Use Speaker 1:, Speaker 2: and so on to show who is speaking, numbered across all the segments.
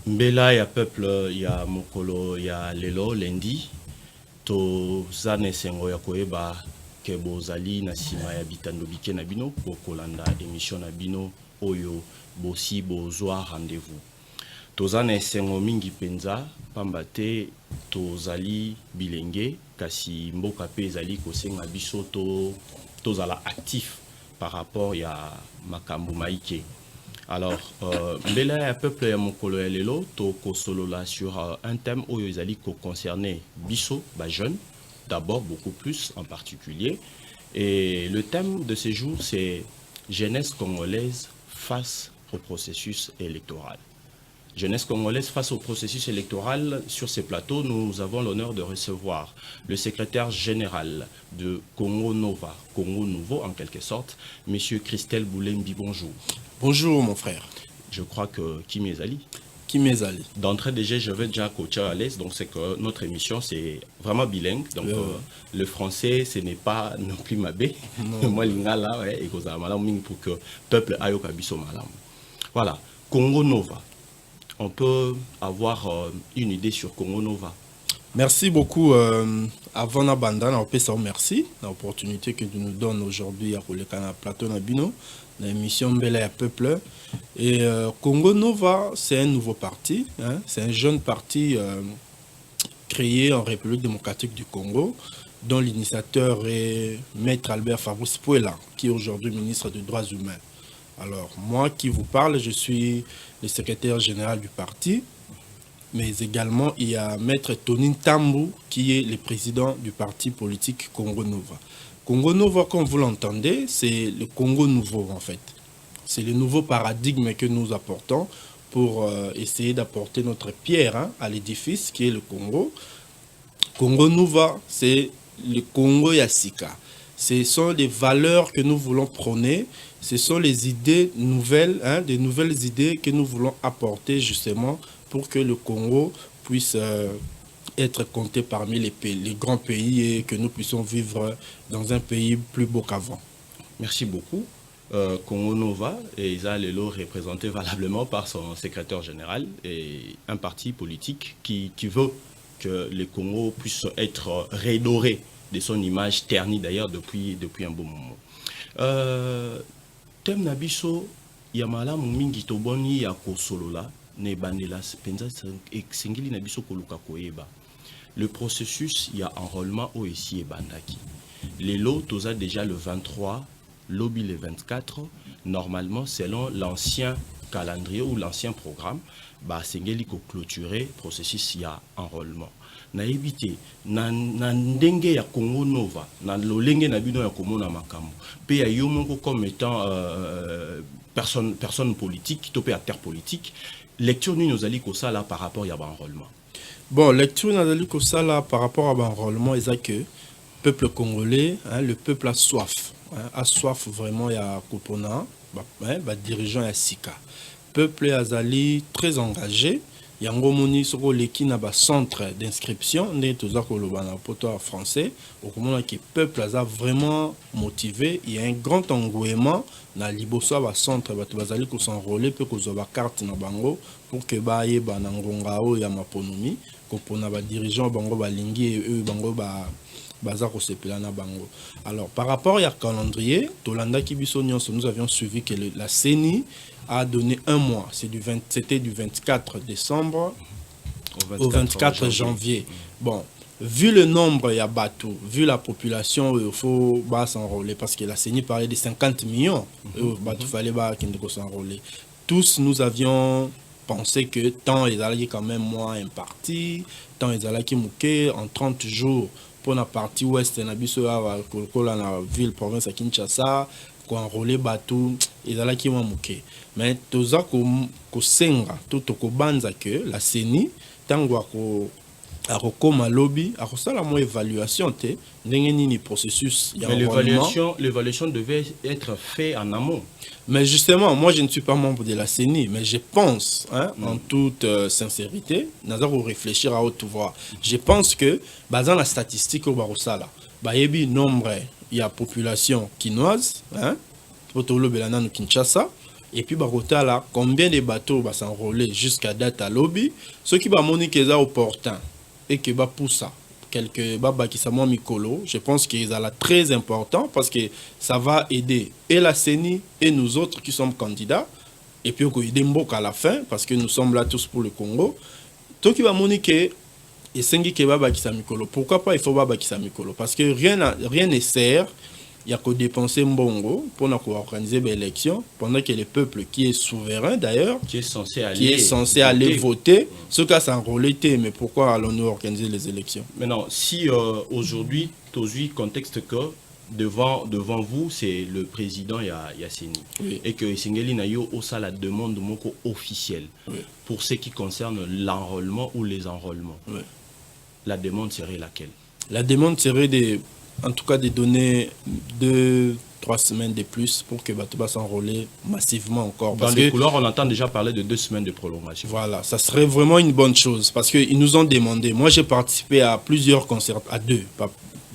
Speaker 1: Mbela ya peuple ya mokolo ya lelo lendi toza na esengo ya koyeba ke bozali na nsima ya bitando bike na bino po kolanda émission na bino oyo bosi bozwa rendez-vous. Toza na esengo mingi penza pamba te tozali bilenge kasi mboka pe ezali kosenga biso tozala actif par rapport ya makambo maike. Alors, mbela ya peuple ya mokolo ya lelo to kosolola sur un thème oyo ezali ko concerner biso ba jeunes d'abord beaucoup plus en particulier, et le thème de ce jour c'est jeunesse congolaise face au processus électoral. Jeunesse congolaise face au processus électoral. Sur ces plateaux, nous avons l'honneur de recevoir le secrétaire général de Congo Nova, Congo Nouveau en quelque sorte, Monsieur Christelle Boulembi. Bonjour.
Speaker 2: Bonjour mon frère.
Speaker 1: Je crois que Kim Ezali.
Speaker 2: Kim Ezali.
Speaker 1: D'entrée déjà, je vais déjà coacher à l'aise, donc c'est que notre émission c'est vraiment bilingue. Donc le français ce n'est pas non plus ma bé. Moi lingala ouais et cause pour que peuple ayoka biso malam. Voilà, Congo Nova. On peut avoir une idée sur Congo Nova.
Speaker 2: Merci beaucoup. Avant d'abandonner, on peut dire merci de l'opportunité que tu nous donnes aujourd'hui à le canal Plateau Nabino, l'émission Mbela ya Peuple. Et Congo Nova, c'est un nouveau parti. Hein, c'est un jeune parti créé en République démocratique du Congo, dont l'initiateur est Maître Albert Fabrice Pouela, qui est aujourd'hui ministre des Droits humains. Alors, moi qui vous parle, je suis le secrétaire général du parti, mais également il y a Maître Tony Tambou, qui est le président du parti politique Congo Nova. Congo Nova, comme vous l'entendez, c'est le Congo nouveau en fait. C'est le nouveau paradigme que nous apportons pour essayer d'apporter notre pierre à l'édifice qui est le Congo. Congo Nova, c'est le Congo Yassika. Ce sont les valeurs que nous voulons prôner. Ce sont les idées nouvelles, des nouvelles idées que nous voulons apporter justement pour que le Congo puisse être compté parmi les grands pays et que nous puissions vivre dans un pays plus beau qu'avant.
Speaker 1: Merci beaucoup. Congo Nova et Isa Lelo représenté valablement par son secrétaire général et un parti politique qui veut que le Congo puisse être redoré de son image ternie d'ailleurs depuis un bon moment. Thème nabiso yamala mingi toboni ya kosolola ne bandela penza sengili nabiso koluka koyeba. Le processus ya enrôlement au ici et bandaki. Les lots toza déjà le 23, lobby le 24, normalement selon l'ancien calendrier ou l'ancien programme, ba sengeli ko clôturer processus ya enrôlement. Na éviter na ndenge ya Congo Nova na lolenge na bino ya komona makambo pe ya yo moko comme étant personne politique topé acteur politique lecture ni nous allons ko sala par rapport ya enrôlement.
Speaker 2: Bon, lecture nous allons ko sala par rapport à enrôlement est que peuple congolais, le peuple a soif, a soif vraiment ya kopona dirigeant ya sika. Peuple azali très engagé. Yango moni soko leki na ba centre d'inscription né toza ko loba na poto français au comment que peuple a vraiment motivé, il y a un grand engouement na liboso ba centre ba bazali ko s'enrôler pe ko zo ba carte na bango pour que ba yeba na ngonga o ya maponomi ko pona ba dirigeant bango ba lingi e bango ba baza ko sepela na bango. Alors par rapport au calendrier tolanda kibiso nyonso nous avions suivi que la CENI a donné un mois, c'était du 24 décembre au 24 janvier. Bon, vu le nombre ya bateau, vu la population, il faut s'enrôler parce que la CENI parlait de 50 millions. Il fallait s'enrôler. Tous nous avions pensé que tant ils allaient quand même moins imparti, tant ils allaient qui mouquer en 30 jours pour la partie ouest na biso la ville province à Kinshasa ko enrôler bateau ils allaient qui mouquer. Mais toza ko senga tout ko banza que la CENI tango akokoma lobby akosala mo évaluation te ndenge nini processus
Speaker 1: ya l'évaluation devait être fait en amont.
Speaker 2: Mais justement, moi je ne suis pas membre de la CENI, mais je pense en toute sincérité, naza ko réfléchir à haute voix. Je pense que basant la statistique au barosala, bayebi nombre il y a population quinoise pour tout le Belana Kinshasa. et puis bakota là combien de bateaux va s'enrôler jusqu'à date à lobby, ce qui va moniquer ça opportun et que va pousser quelques baba qui sont mikolo, je pense que c'est très important parce que ça va aider et la CENI et nous autres qui sommes candidats et puis on va aider Mboka à la fin parce que nous sommes là tous pour le Congo. Toi qui va moniquer et sengi ke baba qui sa mikolo. Pourquoi pas il faut baba qui sa mikolo parce que rien ne sert. Il y a qu'à dépenser mbongo pour organiser des élections pendant que le peuple qui est souverain d'ailleurs,
Speaker 1: qui est censé
Speaker 2: aller voter, ce cas s'enrôler, mais pourquoi allons-nous organiser les élections?
Speaker 1: Maintenant, si aujourd'hui, dans le contexte que devant vous, c'est le président Yasseni, oui. Et que Singeli Nayo a la demande officielle, oui. Pour ce qui concerne l'enrôlement ou les enrôlements, oui. La demande serait laquelle? La demande serait
Speaker 2: en tout cas de donner 2-3 semaines de plus pour que Batouba s'enrôler massivement encore.
Speaker 1: Dans les couloirs, on entend déjà parler de 2 semaines de prolongation.
Speaker 2: Voilà, ça serait vraiment une bonne chose parce qu'ils nous ont demandé. Moi, j'ai participé à plusieurs concerts, à 2,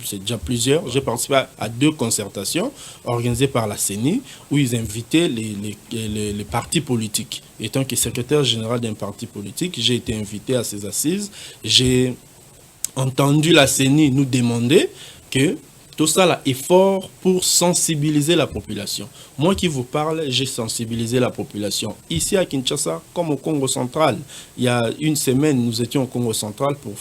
Speaker 2: c'est déjà plusieurs. J'ai participé à 2 concertations organisées par la CENI où ils invitaient les partis politiques. Étant que secrétaire général d'un parti politique, j'ai été invité à ces assises. J'ai entendu la CENI nous demander que tout ça est fort pour sensibiliser la population. Moi qui vous parle, j'ai sensibilisé la population. Ici à Kinshasa, comme au Congo central, il y a une semaine, nous étions au Congo central pour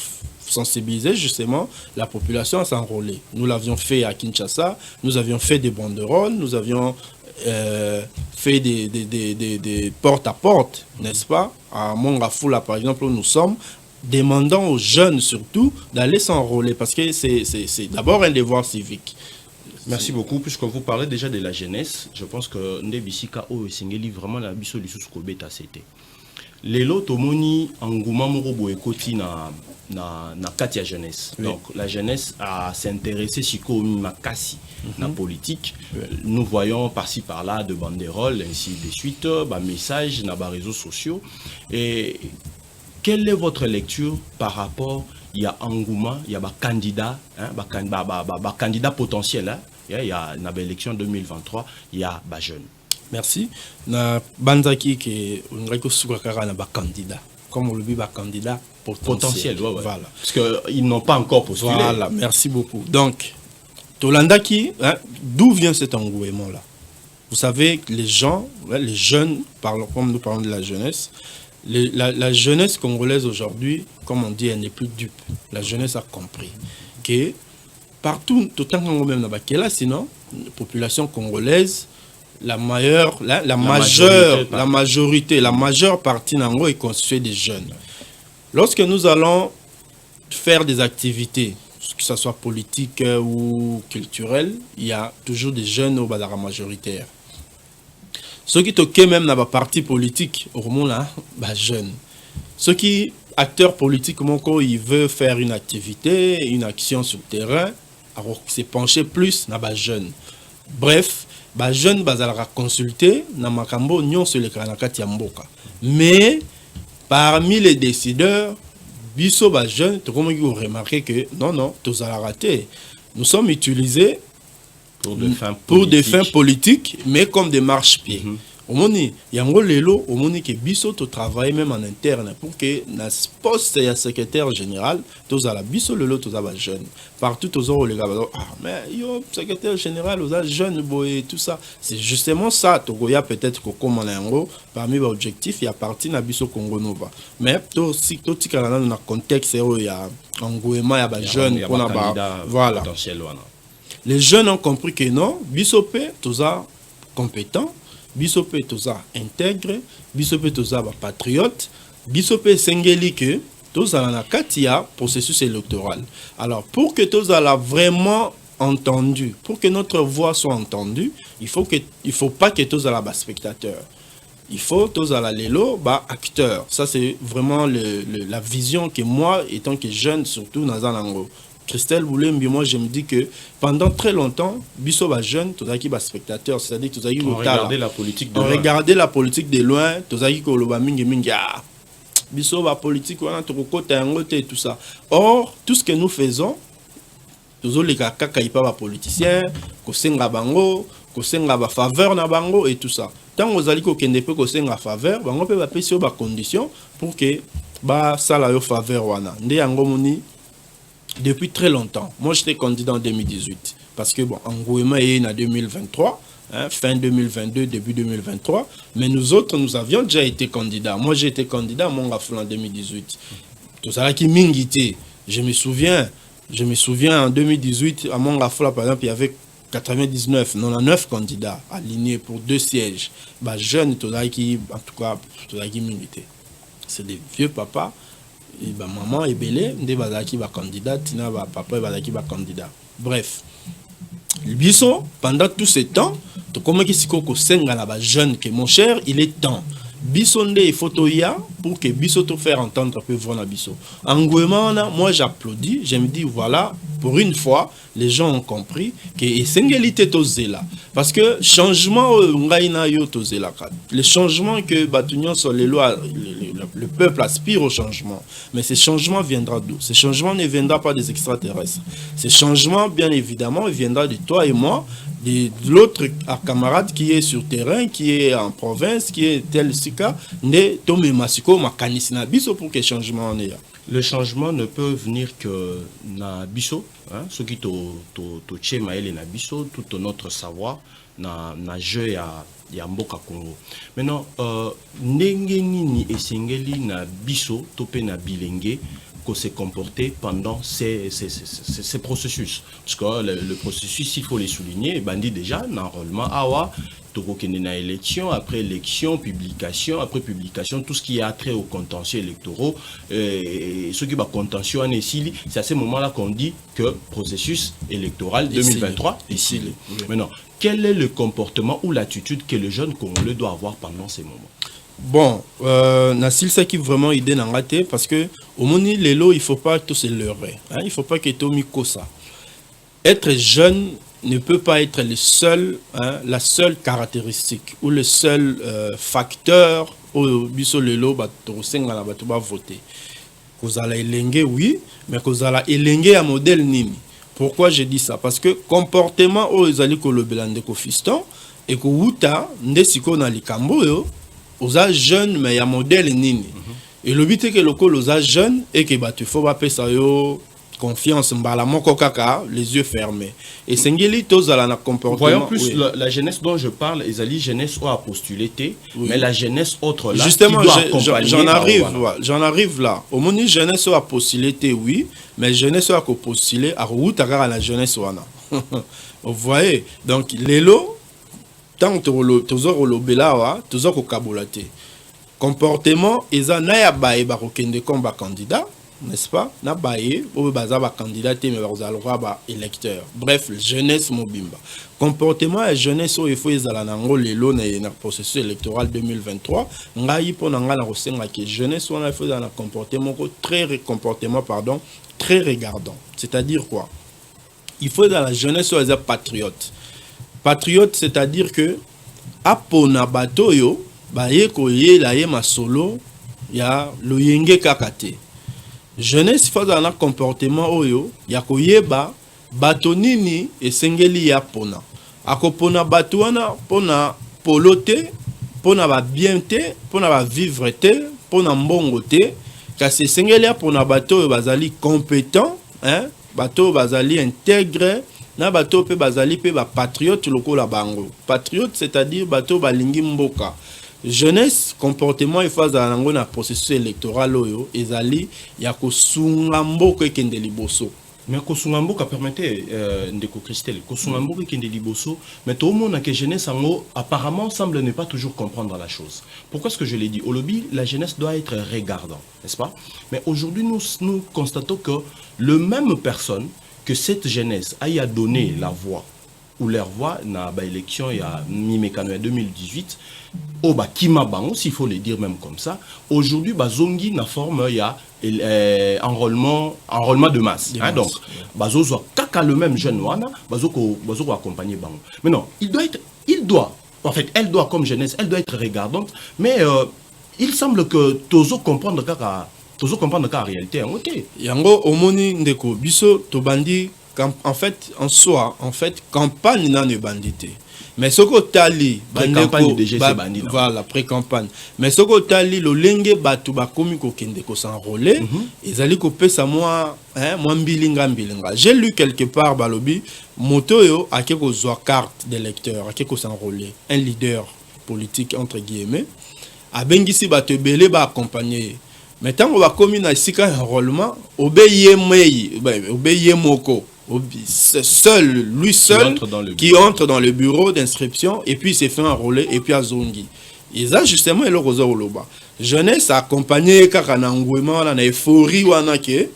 Speaker 2: sensibiliser justement la population à s'enrôler. Nous l'avions fait à Kinshasa, nous avions fait des banderoles, nous avions fait des porte-à-porte, n'est-ce pas? À Mongafula, par exemple, où nous sommes, demandant aux jeunes surtout d'aller s'enrôler parce que c'est d'abord un devoir civique.
Speaker 1: Merci beaucoup. Puisque vous parlez déjà de la jeunesse, je pense que Ndebisika o Singeli vraiment la biso lisusu ko beta c'était. Lelo tomoni engouement moko boye koti na kati ya jeunesse. Oui. Donc la jeunesse a s'intéressé siko makasi na politique. Oui. Nous voyons par-ci par-là de banderoles ainsi de suite, ba messages na ba réseaux sociaux et quelle est votre lecture par rapport il y a engouement, il y a des candidats, candidats potentiels, hein? Il y a une élection 2023, il y a des jeunes.
Speaker 2: Merci. Na banzaki que on a des candidats, comme on le dit, des candidats potentiels.
Speaker 1: Ouais. Voilà. Parce qu'ils n'ont pas encore postulé.
Speaker 2: Voilà, merci beaucoup. Donc, Tolandaki, hein, d'où vient cet engouement-là? Vous savez, les gens, les jeunes, comme nous parlons de la jeunesse, la jeunesse congolaise aujourd'hui, comme on dit, elle n'est plus dupe. La jeunesse a compris que partout, tout le temps même là, sinon, la population congolaise, la majeure partie est constituée des jeunes. Lorsque nous allons faire des activités, que ce soit politique ou culturelle, il y a toujours des jeunes au Badara majoritaire. Ceux qui toquent même dans la parti politique, au moment là, jeunes. Ceux qui, acteurs politiques, ils veulent faire une activité, une action sur le terrain, alors c'est pencher plus dans les jeunes. Bref, les jeunes vont consulter dans Makambo, non sur le Kanakati Mboka. Mais parmi les décideurs, biso les jeunes, vous remarquez que non, tous allons rater. Nous sommes utilisés pour des fins politiques, mais comme des marche-pieds. Au monde, il y a un lelo, au monde que biso to travaille même en interne pour que dans ce poste de secrétaire général, tous à la biso lelo tous à jeunes. Partout tous aux les gars, mais yo secrétaire général aux jeunes boy tout ça. C'est justement ça. Togoya peut-être que comme on a un gros parmi les objectifs, il y a partie na biso Congo Nova. Mais tout si tout si dans le contexte il y a engouement, il y a jeunes pour la voilà. Les jeunes ont compris que non, Bissopé, tous à compétent, Bissopé, tous à intègre, Bissopé, tous à patriote, Bissopé, Sengeli, que tous à la Katia, processus électoral. Alors, pour que tous à la vraiment entendu, pour que notre voix soit entendue, il faut pas que tous à la spectateur. Il faut tous à la lélo, acteur. Ça, c'est vraiment la vision que moi, étant que jeune, surtout dans un angle. Christelle Boulembi, moi je me dis que pendant très longtemps, biso ba jeune, tozaki ba spectateur, c'est-à-dire que tozaki
Speaker 1: regarder la politique de
Speaker 2: loin. Regarder la politique de loin, tozaki ko loba mingi biso ba politique wana tokota yango te tout ça. Or, tout ce que nous faisons, tozoleka kaka ipa ba politicien, ko senga bango, ko senga ba faveur na bango et tout ça. tant aux ali ko kende pe ko senga faveur bango pe ba pesi ba condition pour que ba sala yo faveur wana nde yango moni depuis très longtemps. Moi j'étais candidat en 2018 parce que bon engouement est en 2023. Hein, fin 2022, début 2023. Mais nous autres, nous avions déjà été candidats. Moi, j'ai été candidat à Mongafula en 2018. Tout ça qui m'ingité. Je me souviens en 2018, à Mongafula, par exemple, il y avait 99 candidats alignés pour 2 sièges. Bah, jeunes, tout ça qui, en tout cas, tout ça qui m'ingité. C'est des vieux papas. Et bah, maman est belé, des bazaki va candidat, tina va papa bazaki va candidat. Bref. Biso, pendant tout ce temps, tu comment que koko senga la ba jeune que mon cher, il est temps. Biso nde photo ya pour que biso te faire entendre peu voir na biso. Engouement moi j'applaudis, je me dis voilà, pour une fois, les gens ont compris que esengeli to zela parce que changement ngai na yo to zela ka. Les changements que batunyon sur les lois le peuple aspire au changement, mais ce changement viendra d'où? Ce changement ne viendra pas des extraterrestres. Ce changement bien évidemment viendra de toi et moi, de l'autre camarade qui est sur terrain, qui est en province, qui est tel sika, ne tome masiko makanisi na biso pour que changement en ait.
Speaker 1: Le changement ne peut venir que na biso, hein, ce qui to tchema ele na biso, tout notre savoir na jeu ya mboka Congo. Maintenant ndenge nini esengeli na biso to pe na bilenge qu'on s'est comporté pendant ces processus. Parce que le processus, il faut les souligner, bandit déjà, normalement, awa, na élection, après élection, publication, après publication, tout ce qui a trait aux contentieux électoraux, ce qui va contentieux en Essili, c'est à ce moment-là qu'on dit que processus électoral 2023 est scellé. Maintenant, quel est le comportement ou l'attitude que le jeune congolais doit avoir pendant ces moments?
Speaker 2: Bon, Nassil ça qui vraiment idée n'a raté parce que au moni lelo il faut pas tout se leurrer, hein, il faut pas que tout mikosa. Être jeune ne peut pas être le seul, hein, la seule caractéristique ou le seul facteur au biso lelo bato senga la bato ba voter. Kozala elenge oui, mais kozala elenge à modèle nini. Pourquoi je dis ça? Parce que comportement o ezali ko lobelande ko fiston et ko wuta ndesiko na likambo yo aux âges jeunes mais il y a modèle nini. Et le but est que le col aux âges jeunes et que bah tu faut pas ça yo confiance mbala moko kaka les yeux fermés. Et sengeli tozala na comportement.
Speaker 1: Voyons plus oui. La jeunesse dont je parle, ezali jeunesse ou a postulé oui. Mais la jeunesse autre là.
Speaker 2: Justement, j'en arrive là. Au moni jeunesse ou a postulé oui, mais jeunesse ou a postulé à routaka la jeunesse wana. Vous voyez? Donc l'élo tant que toujours le belawa, toujours au kabulate. Comportement, eza na ya bae ba kokende comme candidat, n'est-ce pas? Na bae ou baza ba candidat mais bazalora ba électeur. Bref, jeunesse mobimba. Comportement et jeunesse il faut ezala nango lelo na processus électoral 2023. Ngai pona nga na kosenga ke jeunesse on a fait dans un comportement très regardant. C'est-à-dire quoi? Il faut dans la jeunesse soit patriote. Patriote, c'est-à-dire que apona bato yo baye koye la ye masolo ya loyenge kakate. Jeunesse fa dans un comportement oyo ya koyeba bato nini esengeli ya pona. Akopona bato wana pona polote, pona ba bien te, pona ba vivre te, pona mbongo te, kasi esengeli ya pona bato yo bazali compétent, hein, bato bazali intègre. Na bato pe bazali pe ba patriote lokola bango. Patriote c'est-à-dire bato balingi mboka. Jeunesse comportement il faut za nango na processus électoral oyo ezali ya kosunga mboka ekende liboso.
Speaker 1: Mais kosunga mboka permettez ndeko Christelle, kosunga mboka ekende liboso, mais tout le monde que jeunesse ango apparemment semble ne pas toujours comprendre la chose. Pourquoi est-ce que je l'ai dit? Au lobby, la jeunesse doit être regardant, n'est-ce pas? Mais aujourd'hui nous constatons que le même personne que cette jeunesse a donné la voix ou leur voix dans l'élection il y a mi-mécano 2018 au Bakima Bango, s'il faut le dire même comme ça. Aujourd'hui bazongi na forme il y a enrôlement de masse, hein, donc bazozo kaka le même jeune wana bazoko accompagner Bango. Mais non, elle doit comme jeunesse, elle doit être regardante, mais il semble que tozo comprendre kaka toujours comprendre qu'en réalité, ok.
Speaker 2: Yango omoni ndeko biso tobandi en fait, en soi, campagne n'a ne bandité. Mais ce que tali,
Speaker 1: campagne déjà c'est bandit.
Speaker 2: Voilà, pré-campagne. Mais ce que tali, le lenge batu ba komi ko kende ko s'enrôler, ils allaient couper ça moi, moi mbilinga. J'ai lu quelque part balobi, moto yo a quelque chose carte d'électeur, a quelque s'enrôler, un leader politique entre guillemets, a bengisi batu belé ba accompagner. Mais tant qu'on va commis na sika enrôlement, obéye moko. C'est lui seul qui entre dans le bureau d'inscription et puis il s'est fait enrôler et puis à Zongi. Et ça justement il est jeunesse accompagné car na engouement na euphorie wana ke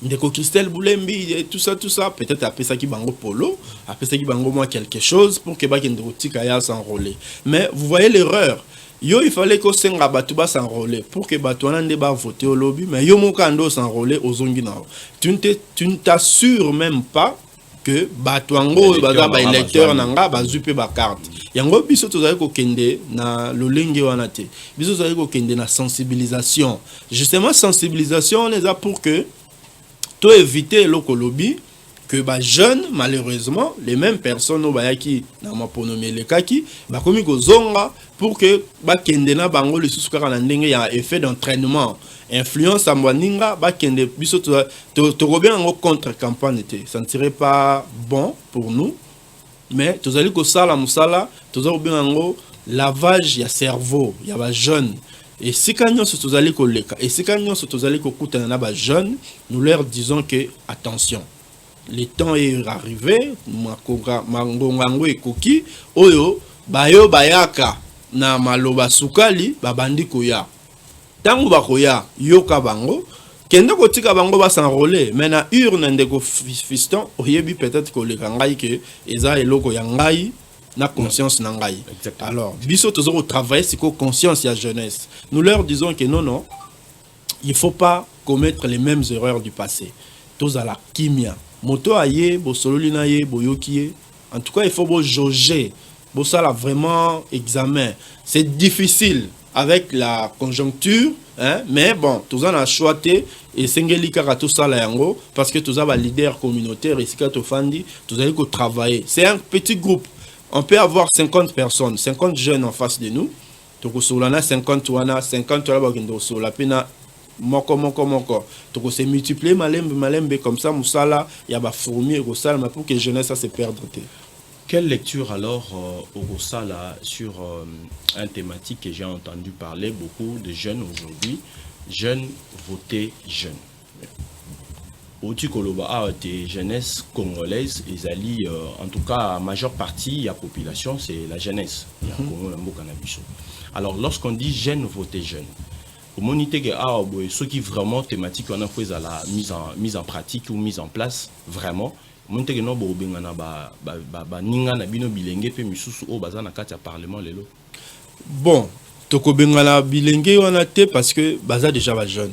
Speaker 2: ndeko Christelle Boulembi et tout ça peut-être après ça qui bango polo, après ça qui bango moi quelque chose pour que ba ndeko tika s'enrôler. Mais vous voyez l'erreur. Yo, il fallait que Senga Batouba s'enrôler pour que Batouana ne pas voter au lobby, mais yo mokando s'enrôler aux Zonginao. Tu ne t'assures même pas que Batouango, Baza, électeur, Nanga, Bazupe, Bakarte. Yango, biso tozali ko kende na lolenge wanate. Biso tozali ko kende na sensibilisation. Justement, sensibilisation, on est là pour que tu éviter le lobby. Que les jeunes, malheureusement, les mêmes personnes qui na maponomie les kaki, comme zonga pour que kendena bango le sousukara na ndenge ya effet d'entraînement, influence à moninga kende biso to bien en contre campagne ça ne serait pas bon pour nous, mais tous allez ko sala musala, tous allez bien en lavage ya cerveau, ya ba jeune. Et si quand sur tous allez ko leka, et si quand sur tous allez ko kutana na ba jeune, nous leur disons que attention. Le temps est arrivé, mangongango ekoki, oyo, bayo bayaka, na maloba sukali, babandi koya. Tango bakoya, yoka bango, kende kotika bango ba s'enrôler, mais na urne ndeko fiston, oyebi peut-être ko le kangai ke, eza eloko yangai, na conscience nangai. Alors, biso tozo travailler c'est ko conscience ya jeunesse. Nous leur disons que non, il faut pas commettre les mêmes erreurs du passé. Tous à la kimia. Moto aye, bo sololina ye, bo yokie. En tout cas, il faut jauger. Bo ça là vraiment examen. C'est difficile avec la conjoncture, hein, mais bon, tous en a choisi et sengeli kaka tout ça là yango parce que tous a leader communautaire et sika to fandi, tous allez travailler. C'est un petit groupe. On peut avoir 50 personnes, 50 jeunes en face de nous. Toko solana 50 wana, 50 wana ba kendo sola pena moko toko se multiplier malembe comme ça musala ya ba fourmi ko sala mais pour que jeunesse ça se perdre.
Speaker 1: Quelle lecture alors au Gossala sur un thématique que j'ai entendu parler beaucoup de jeunes aujourd'hui, jeunes voter jeunes. Au Koloba, des jeunesses congolaises, ils allient, en tout cas, la majeure partie de la population, c'est la jeunesse. Alors, lorsqu'on dit jeunes voter jeunes, ceux qui vraiment thématique on a fait à la mise en pratique ou mise en place vraiment
Speaker 2: bon toko bengana bilenge on a été parce que baza déjà ba jeune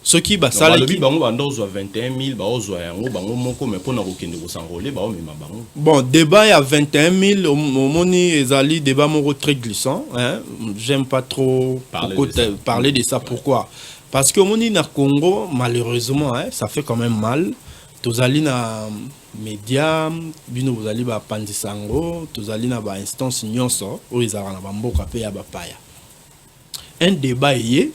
Speaker 2: ceux qui basala qui
Speaker 1: bango 21 000 bango moko mais pour na kokende ko s'enrôler ba mema bango
Speaker 2: bon débat ya 21 000 au moni ezali débat moko très glissant hein j'aime pas trop parler de ça pourquoi parce que moni na Congo malheureusement hein ça fait quand même mal tozali na média bino bozali ba pandisango tozali na ba instance nyonso o ezara na ba mboka pe ya ba paya un débat yé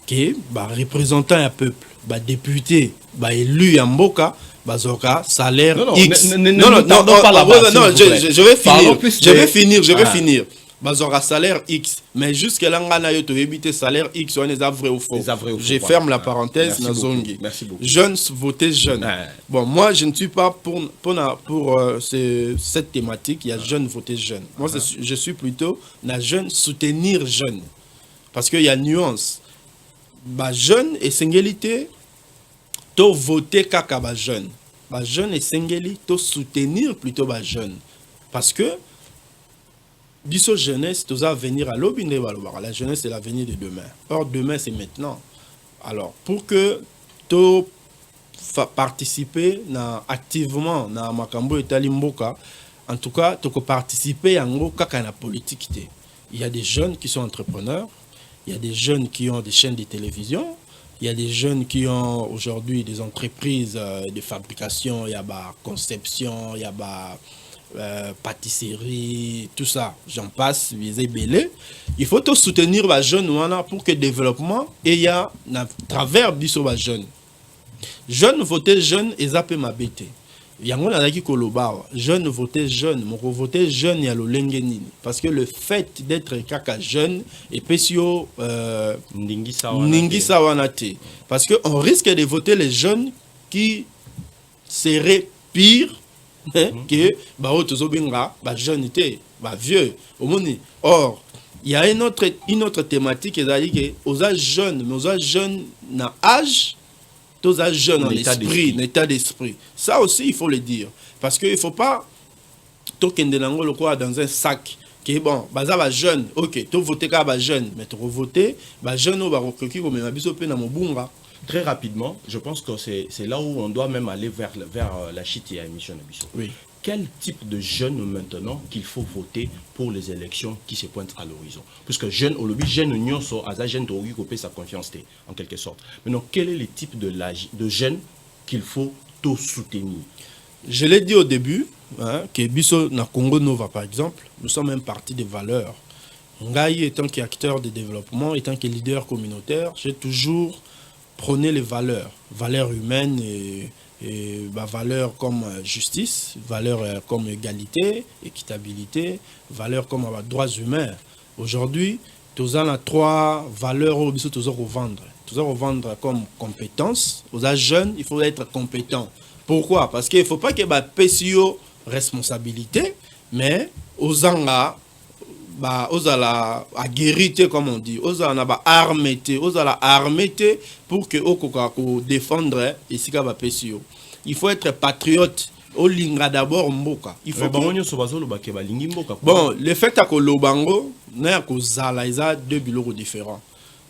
Speaker 2: que ba représentant ya peuple ba député ba élu ya mboka bazoka salaire X non je vais finir bazoka salaire X mais jusque là ngana yo to éviter salaire X on est vrai ou faux je ferme la parenthèse na zongi jeunes voter jeunes bon moi je ne suis pas pour cette thématique il y a jeunes voter jeunes moi je suis plutôt na jeune soutenir jeunes parce qu'il y a nuance ba jeune et singélité to voter kaka ba jeune et singeli to soutenir plutôt ba jeune parce que biso jeunesse tous à venir à l'obine la jeunesse c'est l'avenir de demain or demain c'est maintenant alors pour que to participer activement na makambo etali mboka en tout cas to participer yango kaka na politique il y a des jeunes qui sont entrepreneurs. Il y a des jeunes qui ont des chaînes de télévision. Il y a des jeunes qui ont aujourd'hui des entreprises de fabrication, il y a bah, conception, il y a bah, pâtisserie, tout ça, j'en passe, visez belé. Il faut tout soutenir les jeunes pour que le développement et à travers biso les jeunes. Jeunes voter jeunes et zappé ma bête. Yango nazaki koloba jeune voter jeune, moko voter jeune ya lolenge nini parce que le fait d'être kaka jeune et pesio
Speaker 1: ndingi
Speaker 2: sawana te parce que on risque de voter les jeunes qui seraient pires que ba autres obinga ba jeune te ba vieux omoni. Or il y a une autre thématique c'est-à-dire que aux jeunes mais aux jeunes na âge tous âges jeunes en esprit, en état d'esprit. Ça aussi, il faut le dire. Parce qu'il ne faut pas tout dans un sac qui est bon, bah jeune, ok, tu votes comme jeune, mais tu votes, bah jeune, ou bah
Speaker 1: Très rapidement, je pense que c'est là où on doit même aller vers la chute et la mission.
Speaker 2: Oui.
Speaker 1: Quel type de jeunes maintenant qu'il faut voter pour les élections qui se pointent à l'horizon? Puisque jeune, au lobby, jeune union, à jeune de couper sa confiance, en quelque sorte. Maintenant, quel est le type de jeunes qu'il faut tout soutenir?
Speaker 2: Je l'ai dit au début, hein, que Bisso na Congo Nova, par exemple, nous sommes un parti de valeurs. Ngaï, étant qu'acteur de développement, étant que leader communautaire, j'ai toujours prôné les valeurs humaines et bah, valeurs comme justice, valeurs comme égalité, équitabilité, valeurs comme droits humains. Aujourd'hui, nous avons 3 valeurs où nous devons revendre. Nous devons revendre comme compétence. Aux jeunes, il faut être compétent. Pourquoi? Parce qu'il ne faut pas que bah, PCO responsabilité, mais aux anga bah ozala aguerité comme on dit, ozala ba armete, ozala armete pour que ko défendre ici ka ba PCO. Il faut être patriote. Olinga d'abord mboka. Il faut
Speaker 1: bon,
Speaker 2: le fait que lobango na ko zala isa 2 biloko différents.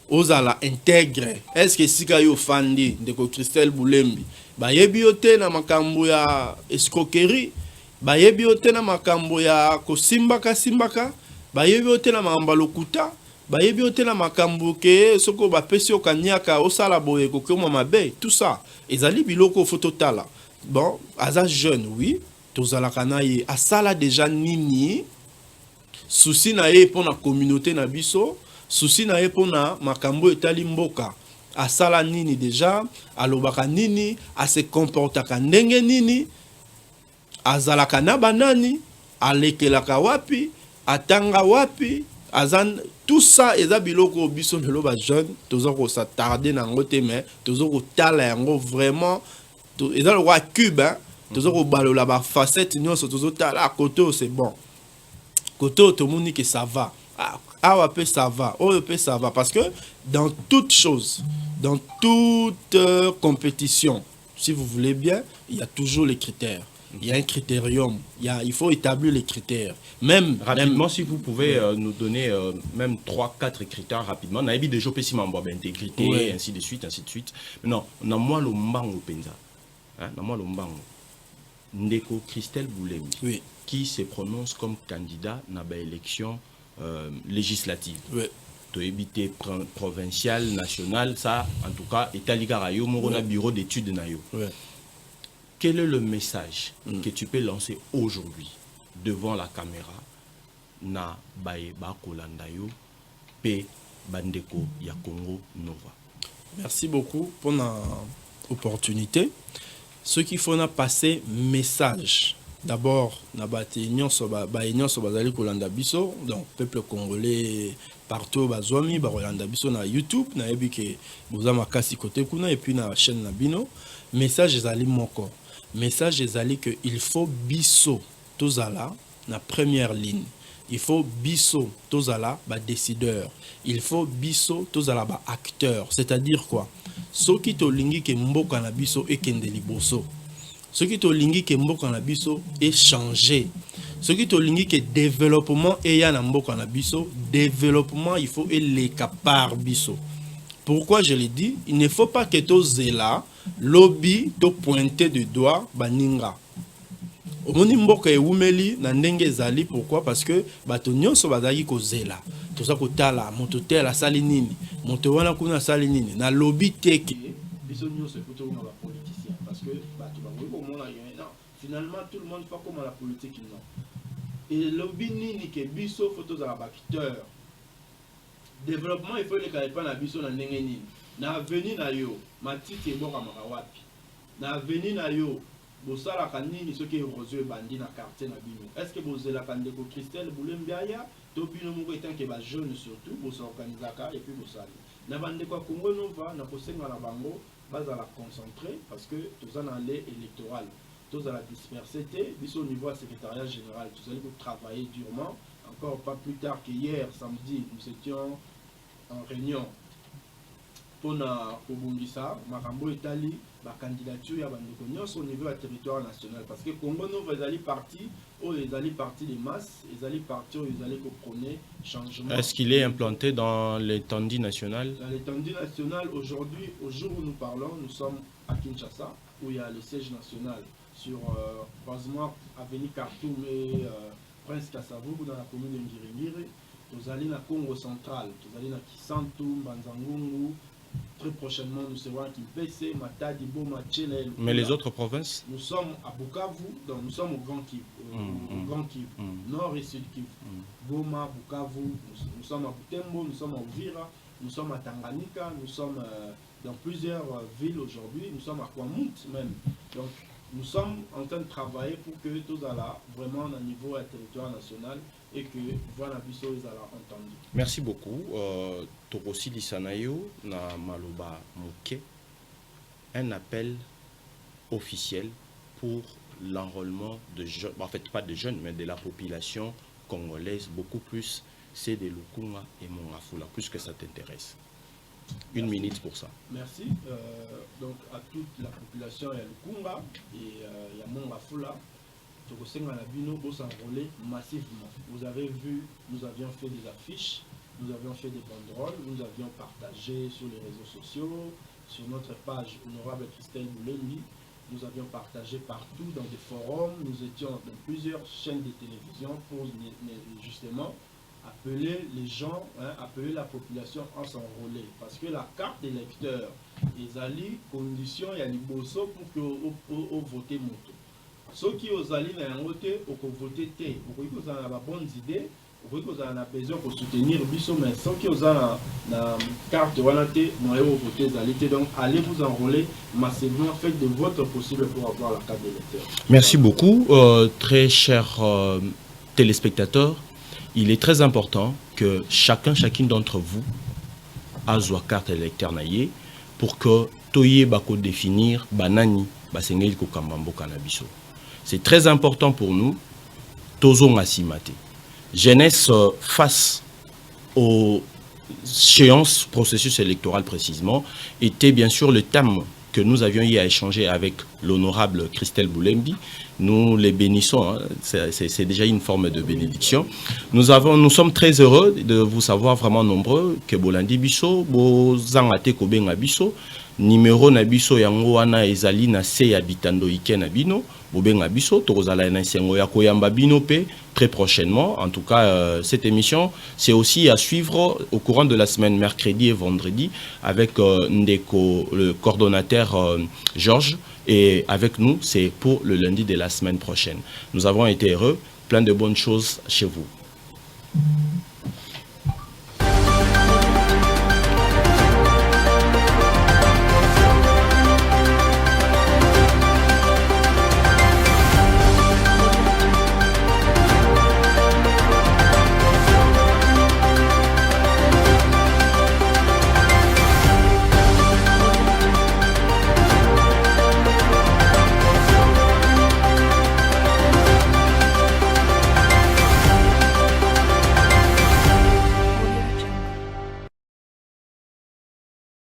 Speaker 2: Ozala intègre. Est-ce que sika yo fandi de ko Christelle Boulembi ba yebi ote na makambo ya escroquerie, ba yebi ote na makambo ya ko simbaka bayebi ote na makambo lokuta, bayebi ote na makambo ke soko ba pesi okanyaka osala boye ko koma mabe, tout ça ezali biloko fototala. Bon, aza jeune oui, tozala kana ye asala déjà nini, souci na ye pour la communauté na biso, souci na ye pour na makambo etali mboka. Asala nini déjà, alobaka nini, ase comportaka ndenge nini, azalaka na banani, alekelaka wapi, atanga wapi, azan, tout ça eza biloko biso melo ba jeune, tozoko s'attarder na ngote mais tozoko tala yango vraiment, eza le roi cube hein, tozoko balola ba facette nyonso tozotala côté c'est bon. Côté to moni que ça va. Ah ouais, ça va, oh ça va parce que dans toute chose, dans toute compétition, si vous voulez bien, il y a toujours les critères. Il y a un critérium, il faut établir les critères.
Speaker 1: Rapidement, si vous pouvez nous donner même 3-4 critères rapidement. On a déjà si intégrité, ouais. Ainsi de suite, ainsi de suite. Non, on a moi le mbango penza. On a moi le mbango. Ndeko Christelle Boulembi, oui. Qui se prononce comme candidat dans l'élection législative. Oui. To éviter provincial, national, ça, en tout cas, Italie-Garayo, mon bureau d'études na yo. Oui. Quel est le message que tu peux lancer aujourd'hui devant la caméra na bae ba kolanda yo pe bandeko ya Congo Nova?
Speaker 2: Merci beaucoup pour l'opportunité. Ce qu'il faut passer message. D'abord, na bati nyonso bazali kolanda biso, donc peuple congolais partout bazwami ba kolanda biso na YouTube, na yebi ke boza makasi côté kuna et puis na chaîne na bino. Message ezali moko. Message ezali que il faut biso tozala na première ligne. Il faut biso tozala ba décideur. Il faut biso tozala ba acteur. C'est-à-dire quoi? Soki to lingi ke mboka na biso ekende liboso. Soki to lingi ke mboka na biso est changé. Soki to lingi ke développement eya na mboka na biso, développement il faut les par biso. Pourquoi je l'ai dit? Il ne faut pas que to zela lobby to pointer du doigt baninga. Omoni mboka ewumeli na ndenge ezali, pourquoi? Parce que bato nyonso bazali ko zela. toza kotala moto tel asali nini moto wana kuna asali nini na lobby teke biso nyonso ekuti na ba politiciens parce que bato bango komona non finalement tout le monde fait comme la politique non et lobby nini ke biso photo za bakiteur développement il faut les kalipa na biso na ndenge nini na avenir na yo matiti eboka makawapi na avenir na yo bosalaka nini soki érosio ebandi na quartier na bino est-ce que bozelaka ndeko Christelle Boulembiaya to bino moko etanke ba jeune surtout bosorganisaka et puis bosali na bandeko ya Congo Nova na kosenga na bango bazala concentré parce que toza na lait électoral tozala dispersé te biso au niveau du secrétariat général tous allez travailler durement encore pas plus tard que hier samedi nous étions en réunion pour na kobungisa makambo etali la candidature ya bandeko nyonso au niveau du territoire national parce que Congo Nova ezali parti ou ezali parti des masses ezali parti ou ezali ko prôner changement. Est-ce qu'il est implanté dans l'étendue nationale? Dans l'étendue nationale aujourd'hui au jour où nous parlons nous sommes à Kinshasa où il y a le siège national sur basement avenue Khartoum et Prince Kassavougou dans la commune de Ngiringiri. Nous allons à Congo central, nous allons à Kisantu, Banzangungu. Très prochainement, nous serons à Kimpese, Matadi, Boma, Tchelel. Mais les autres provinces? Nous sommes à Bukavu, donc nous sommes au Grand Kivu, Grand Kivu, Nord et Sud Kivu. Boma, Bukavu, nous sommes à Butembo, nous sommes à Uvira, nous sommes à Tanganyika, nous sommes dans plusieurs villes aujourd'hui, nous sommes à Kwamut même. Donc, nous sommes en train de travailler pour que tout ça vraiment au niveau du territoire national et que voilà biso ezala entendu. Merci beaucoup. Tokosi Lisanayo na Maloba Moké, un appel officiel pour l'enrôlement de jeunes, en fait pas de jeunes mais de la population congolaise, beaucoup plus c'est de Lukunga et Mongafula, plus que ça t'intéresse. Une minute pour ça. Merci. Donc à toute la population ya Lukunga et ya Mongafula, Tokosenga na bino pour s'enrôler massivement. Vous avez vu, nous avions fait des affiches, nous avions fait des banderoles, nous avions partagé sur les réseaux sociaux, sur notre page Honorable Christelle Boulembi, nous avions partagé partout dans des forums, nous étions dans plusieurs chaînes de télévision pour justement appeler les gens, appeler la population à s'enrôler. Parce que la carte d'électeur, ils ont les conditions et les liboso pour que vous votez moto. Ceux qui ont allé dans un vote, pour voter T, pour que vous avez la bonne idée, pour que vous avez besoin de soutenir Bisso, mais ceux qui ont la carte de Wanate, vous allez voter. Donc allez vous enrôler massivement, faites de votre possible pour avoir la carte d'électeur. Merci beaucoup, très chers téléspectateurs. Il est très important que chacune d'entre vous a sa carte électeur naïe pour que toye bako définir banani basengeli ko kamambo kanabiso. C'est très important pour nous tozo ngasimate. Jeunesse face aux échéances processus électoral précisément était bien sûr le thème que nous avions eu à échanger avec l'honorable Christelle Boulembi. Nous les bénissons, hein. C'est déjà une forme de bénédiction. Nous sommes très heureux de vous savoir vraiment nombreux que Bolandi Bisso, Bozangate Kobenga Bisso, numéro Nabiso yango wana ezali na se ya bitando ike na bino, Bobenga Bisso, Tokozala na sengo ya koyamba bino pe très prochainement. En tout cas, cette émission, c'est aussi à suivre au courant de la semaine, mercredi et vendredi, avec Ndeko, le coordonnateur Georges. Et avec nous, c'est pour le lundi de la semaine prochaine. Nous avons été heureux, plein de bonnes choses chez vous.